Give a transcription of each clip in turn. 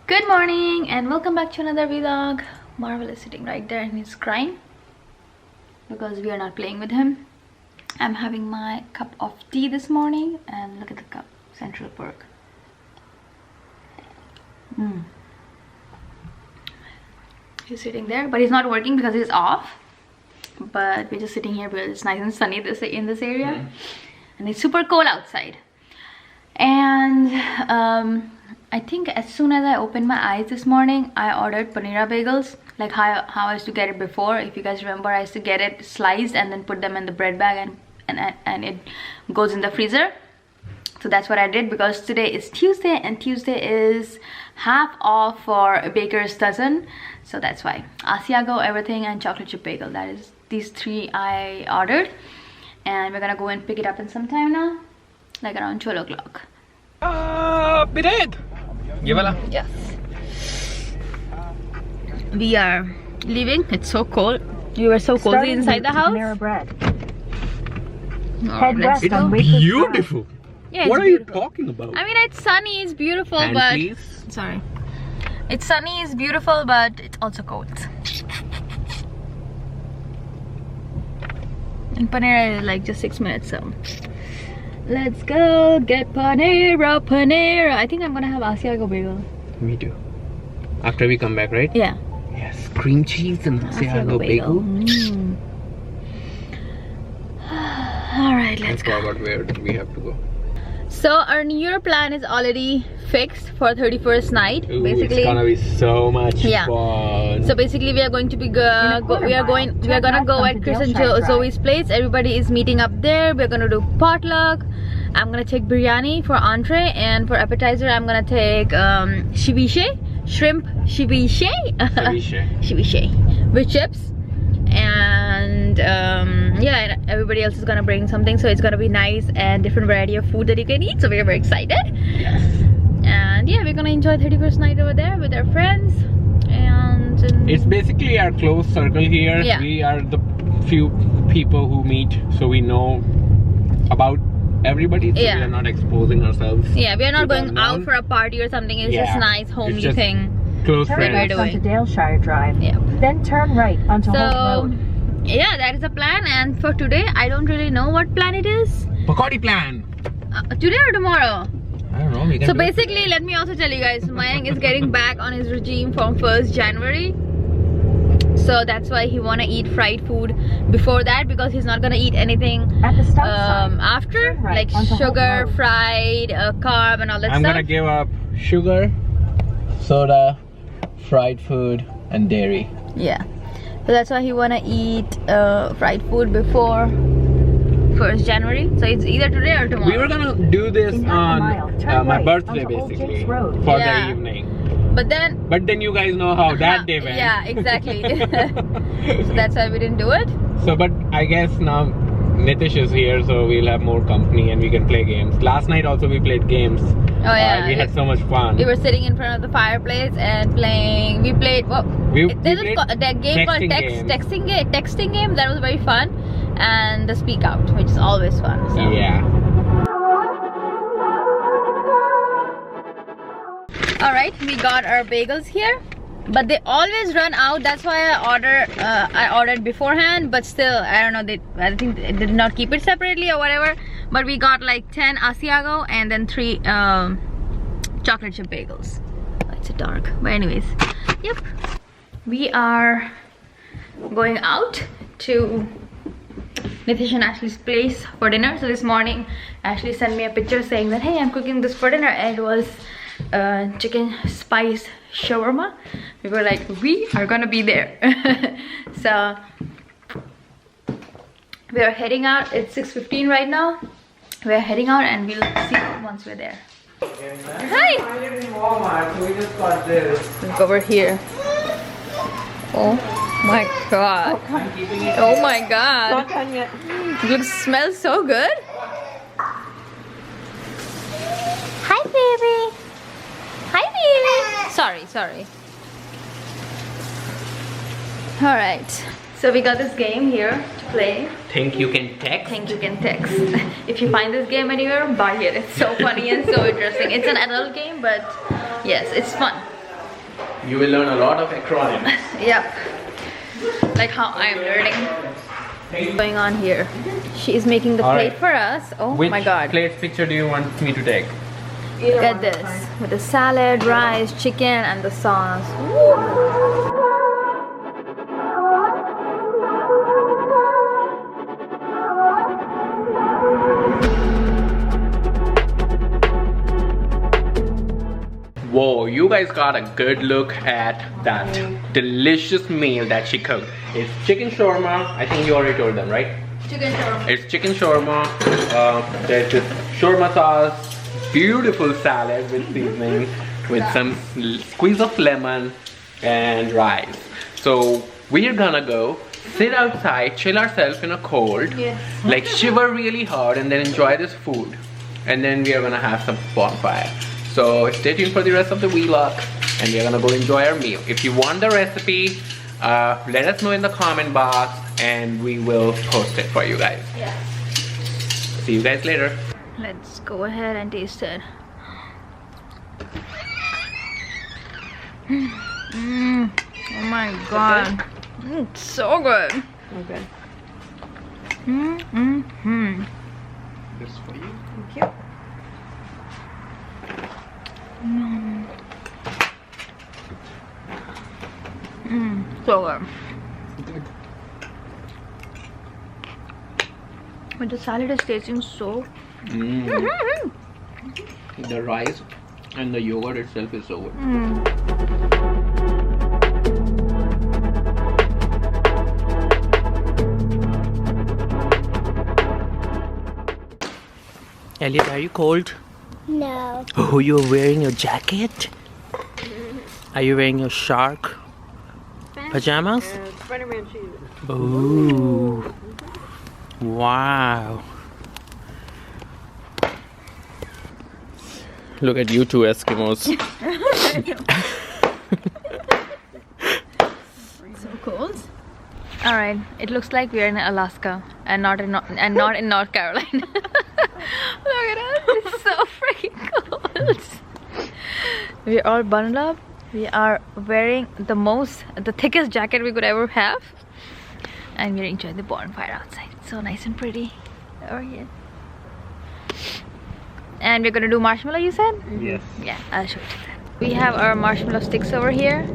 Good morning and welcome back to another vlog. Marvel is sitting right there and he's crying because we are not playing with him. I'm having my cup of tea this morning and look at the cup, Central Perk. He's sitting there, but he's not working because he's off. But we're just sitting here because it's nice and sunny in this area, and it's super cold outside. And I think as soon as I opened my eyes this morning, I ordered paneer bagels, like how I used to get it before. If you guys remember, I used to get it sliced and then put them in the bread bag and it goes in the freezer. So that's what I did, because today is Tuesday and Tuesday is half off for a baker's dozen. So that's why Asiago, everything, and chocolate chip bagel. That is these three I ordered, and we're gonna go and pick it up in some time now, like around 12 o'clock. Biret! Yes. We are leaving. It's so cold. You were so cozy inside the house. Bread. Oh, let's It's go. beautiful. Yeah, it's What are beautiful. you talking about? I mean, it's sunny, it's beautiful, And but please? sorry, it's sunny, it's beautiful, but it's also cold. And Panera is like just 6 minutes, so let's go get Panera, Panera. I think I'm gonna have Asiago bagel. Me too. After we come back, right? Yeah, Yes, cream cheese and Asiago bagel. All right, I let's go. forgot where we have to go. So our New Year plan is already fixed for 31st night. Ooh, basically, it's gonna be so much Yeah. fun. so basically we are going to be we are gonna go at Chris and Zoe's place. Everybody is meeting up there. We're gonna do potluck. I'm gonna take biryani for entree, and for appetizer I'm gonna take shrimp ceviche with chips. And yeah, and everybody else is gonna bring something, so it's gonna be nice and different variety of food that you can eat. So we're very excited. Yes. And yeah, we're gonna enjoy 31st night over there with our friends. And It's basically our close circle here. Yeah. We are the few people who meet, so we know about everybody. So Yeah. we are not exposing ourselves. yeah, we are not to the going out unknown. for a party or something. It's Yeah. just nice homey It's just thing. Close Turn we're friends. left doing. onto Daleshire Drive. Yeah. Then turn right onto Holt So Road. yeah, that is the plan. And for today, I don't really know what plan it is. Pakodi plan. Today or tomorrow. I don't know. We can So do it. basically, let me also tell you guys, Mayank is getting back on his regime from 1st January. So that's why he wanna eat fried food before that, because he's not gonna eat anything At the stop sign. after, Turn right like onto Holt sugar, Road. fried, carb, and all that I'm stuff. gonna give up sugar, soda, fried food, and dairy. Yeah, so that's why he wanna eat fried food before 1st January. So it's either today or tomorrow. We were gonna do this In half a on mile, turn my right birthday, onto Old basically, Jake's Road. for Yeah. the evening. but then You guys know how that day went. yeah, exactly. So that's why we didn't do it. So, but I guess now Nitish is here, so we'll have more company and we can play games. Last night also we played games. Oh yeah, we had so much fun. we were sitting in front of the fireplace and playing. We played what? We There's played that game called texting game. That was very fun, and the speak out, which is always fun. So. Yeah. All right, we got our bagels here, but they always run out. That's why I ordered beforehand. But still, I don't know. I think they did not keep it separately or whatever. But we got like 10 Asiago and then 3 chocolate chip bagels. Oh, it's dark, but anyways, yep. We are going out to Nitish and Ashley's place for dinner. So this morning, Ashley sent me a picture saying that, hey, I'm cooking this for dinner, and it was chicken spice shawarma. We were like, we are gonna be there. So we are heading out. It's 6:15 right now. We are heading out, and we'll see once we're there. Hi. I live in Walmart, so we just got this. Look over here. Oh my god. I'm keeping it. Oh my god. It smells so good. Hi baby. Hi baby. Sorry. Alright. So we got this game here to play. Think you can text? Think you can text. If you find this game anywhere, buy it. It's so funny and so interesting. It's an adult game, but yes, it's fun. You will learn a lot of acronyms. Yep. Like how I'm learning. What's going on here? She is making the plate for us. Oh my god. Which plate picture do you want me to take? Look at this. With the salad, rice, chicken, and the sauce. Whoa, you guys got a good look at that delicious meal that she cooked. It's chicken shawarma. I think you already told them, right? Chicken shawarma. It's chicken shawarma. There's this shawarma sauce, beautiful salad with seasoning, with some squeeze of lemon and rice. So we're gonna go sit outside, chill ourselves in a cold, like shiver really hard, and then enjoy this food. And then we are gonna have some bonfire. So stay tuned for the rest of the vlog, and we're gonna go enjoy our meal. If you want the recipe, let us know in the comment box, and we will post it for you guys. Yeah. See you guys later. Let's go ahead and taste it. Oh my god. It's so good. Okay. This for you. Thank you. So good. But the salad is tasting so. The rice and the yogurt itself is so good. Elliot, are you cold? No. Oh, you're wearing your jacket? Are you wearing your shark pajamas? Spider-Man shoes. Oh, wow. Look at you two Eskimos. So cold. All right, it looks like we are in Alaska and not in North Carolina. Look at us, it's so freaking cold. We are all bundled up. We are wearing the thickest jacket we could ever have, and we're enjoying the bonfire outside. It's so nice and pretty over here. And we're gonna do marshmallow, you said? Yes. Yeah, I'll show you that. We have our marshmallow sticks over here,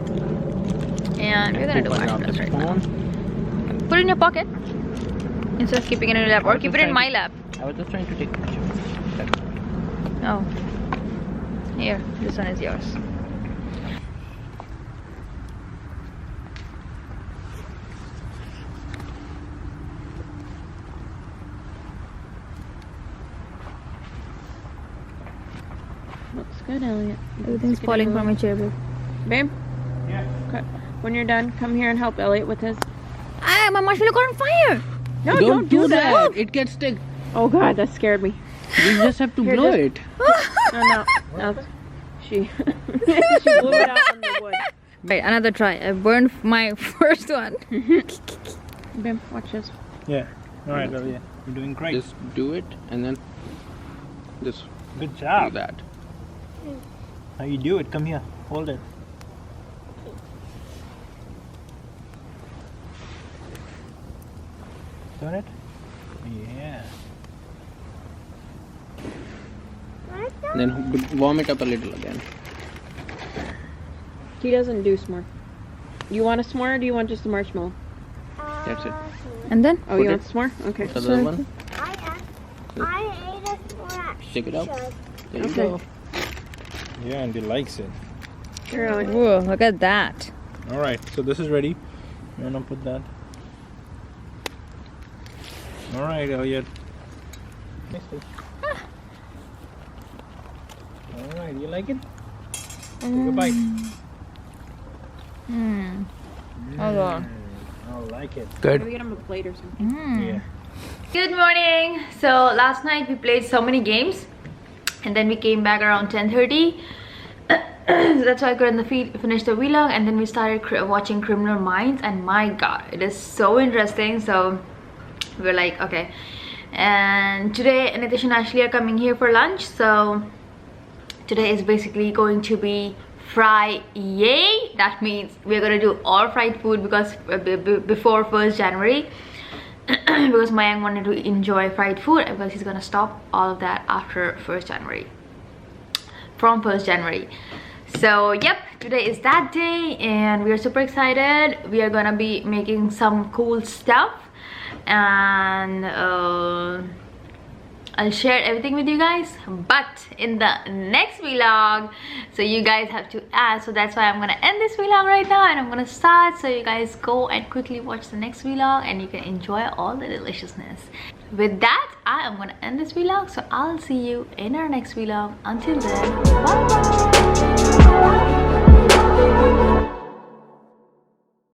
and we're gonna do marshmallows right now. Put it in your pocket instead of keeping it in your lap, or keep it in my lap. I was just trying to take a picture. Oh, here, this one is yours. Looks good, Elliot. Everything's falling from my chair, babe. Babe? Yeah. Okay. When you're done, come here and help Elliot with his. Ah, my marshmallow got on fire! No, don't do that. It gets stuck. Oh god, that scared me. You just have to Here, blow just- it. No. She blew it out on the wood. Right, another try. I burned my first one. Babe, watch this. Yeah. All right, Elliot. You're doing great. Just do it and then just Good do job. that. How you do it? Come here. Hold it. Turn it. Yeah. Then warm it up a little again. He doesn't do s'more. You want a s'more or do you want just a marshmallow? That's it. And then? Oh, Put you it- want s'more? Okay. The other one, I ate a scratch. stick it out. There you Okay. go. Yeah, and he likes it. Here, Elliot. Whoa, look at that. All right. So this is ready. You wanna put that? All right, Elliot. All right. You like it? Take a bite. Hold on. I like it. Good. Maybe get him a plate or something. Yeah. Good morning. So last night we played so many games, and then we came back around 10:30. That's why I couldn't finish the vlog, and then we started watching Criminal Minds, and my god, it is so interesting. So we're like, okay. And today Nitish and Ashley are coming here for lunch, so today is basically going to be Friday. That means we're gonna do all fried food because before 1st January. Because Mayank wanted to enjoy fried food, because he's gonna stop all of that after 1st January. From 1st January. So yep, today is that day and we are super excited. We are gonna be making some cool stuff, and I'll share everything with you guys, but in the next vlog. So you guys have to ask, so that's why I'm gonna end this vlog right now and I'm gonna start, so you guys go and quickly watch the next vlog and you can enjoy all the deliciousness. With that, I am gonna end this vlog, so I'll see you in our next vlog. Until then, bye bye.